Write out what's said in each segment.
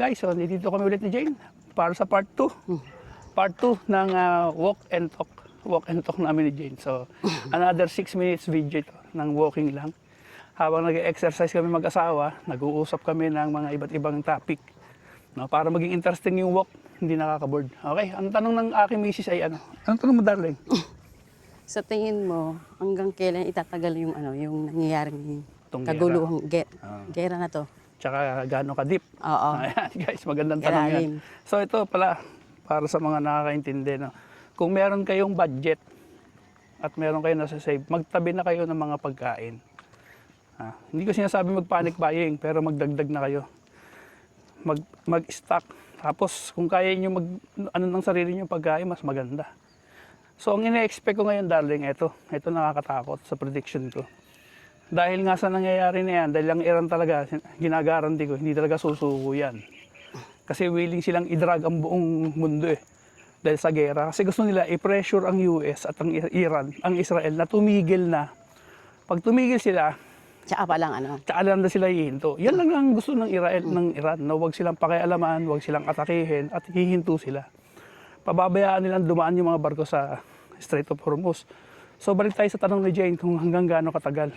Guys, so dito kami ulit ni Jane para sa part 2. Part 2 ng walk and talk. Walk and talk namin ni Jane. So, another 6 minutes video ito ng walking lang. Habang nag-exercise kami mag-asawa, nag-uusap kami ng mga iba't ibang topic. No, para maging interesting yung walk, hindi nakaka-board. Okay, ang tanong ng aking misis ay ano? Anong tanong mo, darling? Sa tingin mo, hanggang kailan itatagal yung yung nangyayaring Itong kaguluhang gera na to? Tsaka gaano ka-deep. Oo. Ayan, guys, magandang tanong yan. Ilalim. So ito pala, para sa mga nakakaintindi, no? Kung meron kayong budget at meron kayong nasa-save, magtabi na kayo ng mga pagkain. Hindi ko sinasabi mag-panic buying, pero magdagdag na kayo. Mag-stock. Tapos kung kaya nyo ng sarili nyo pagkain, mas maganda. So ang ina-expect ko ngayon, darling, ito nakakatakot sa prediction ko. Dahil nga sa nangyayari na yan, dahil ang Iran talaga, ginagaranti ko, hindi talaga susuko yan. Kasi willing silang i-drag ang buong mundo dahil sa gera. Kasi gusto nila i-pressure ang US at ang Iran, ang Israel na tumigil na. Pag tumigil sila, Tsaka lang na sila hihinto. Yan lang ang gusto ng Iran, na huwag silang pakialaman, huwag silang atakihin at hihinto sila. Pababayaan nilang dumaan yung mga barko sa Strait of Hormuz. So balik tayo sa tanong ni Jane kung hanggang gaano katagal.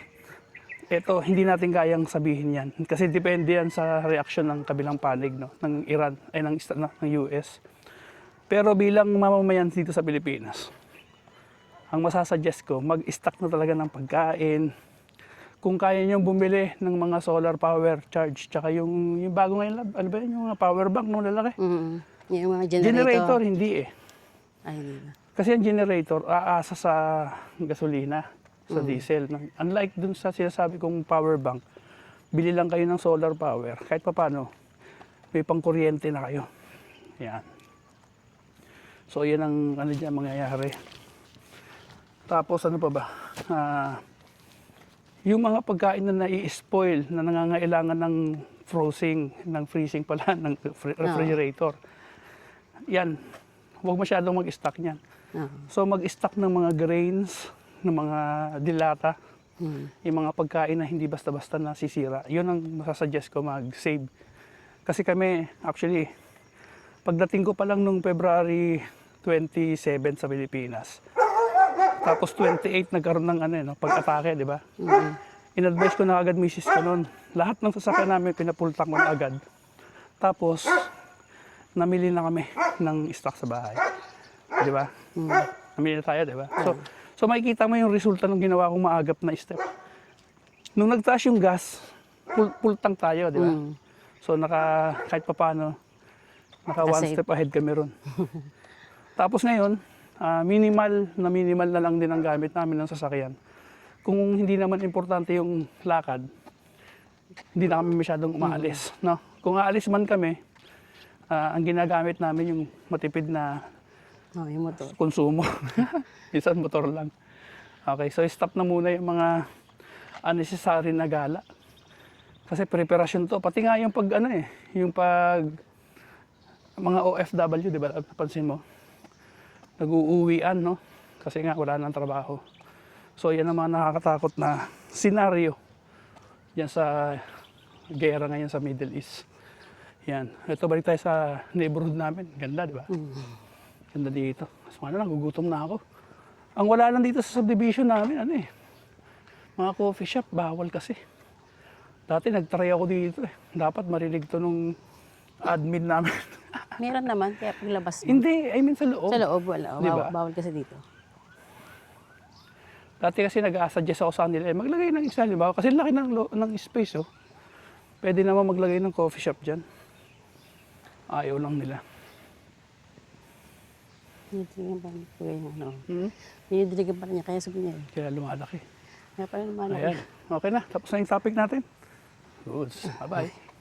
Ito, hindi natin kayang sabihin yan. Kasi depende yan sa reaksyon ng kabilang panig, no? Ng Iran, ay ng US. Pero bilang mamamayan dito sa Pilipinas, ang masasuggest ko, mag-stock na talaga ng pagkain. Kung kaya nyo bumili ng mga solar power charge, tsaka yung bago ngayon, ano ba yun, yung power bank nung lalaki? Yung mga Generator, hindi Ay, hindi na. Kasi ang generator, aasa sa gasolina, sa diesel. Unlike dun sa sinasabi kong power bank, bili lang kayo ng solar power. Kahit papano, may pangkuryente na kayo. Yan. So, yan ang dyan mangyayari. Tapos, ano pa ba? Yung mga pagkain na nai-spoil, na nangangailangan ng freezing pala, ng refrigerator. Yan. Huwag masyadong mag-stock niyan. So, mag-stock ng mga grains, ng mga dilata, yung mga pagkain na hindi basta-basta nasisira. Yun ang masasuggest ko, mag-save. Kasi kami, actually, pagdating ko pa lang nung February 27 sa Pilipinas, tapos 28 nagkaroon ng pag-atake, di ba? In-advise ko na agad misis ko noon. Lahat ng sasakyan namin, pinapultak mo na agad. Tapos, namili na kami ng stock sa bahay. Di ba? Namili na tayo, di ba? So makikita mo yung resulta ng ginawa kong maagap na step. Nung nagtaas yung gas, pultang tayo, di ba? So kahit papaano, one step ahead kami ron. Tapos ngayon, minimal na lang din ang gamit namin ng sasakyan. Kung hindi naman importante yung lakad, hindi na kami masyadong umaalis. No? Kung aalis man kami, ang ginagamit namin yung matipid na yung motor. Konsumo. Isang motor lang. Okay, so stop na muna yung mga unnecessary na gala. Kasi preparasyon to. Pati nga yung mga OFW, di ba? Napansin mo? Nag-uuwian, no? Kasi nga wala nang trabaho. So yan ang mga nakakatakot na senaryo yan sa gera ngayon sa Middle East. Yan. Ito, balik tayo sa neighborhood namin. Ganda, di ba? Ganda dito. So lang, gugutom na ako. Ang wala lang dito sa subdivision namin, mga coffee shop, bawal kasi. Dati nagtry ako dito Dapat marinig to nung admin namin. Meron naman, kaya paglabas mo. Hindi, I mean sa loob. Sa loob, wala. Diba? Bawal kasi dito. Dati kasi nag-suggest ako sa kanila, maglagay ng isa, halimbawa, kasi laki ng space, Pwede naman maglagay ng coffee shop dyan. Ayaw lang nila. Dinidiligan pa niya. Dinidiligan pa niya, kaya sabi niya Kaya lumalaki. Kaya pala lumalaki. Ayan, okay na. Tapos na yung topic natin. Good. Bye-bye.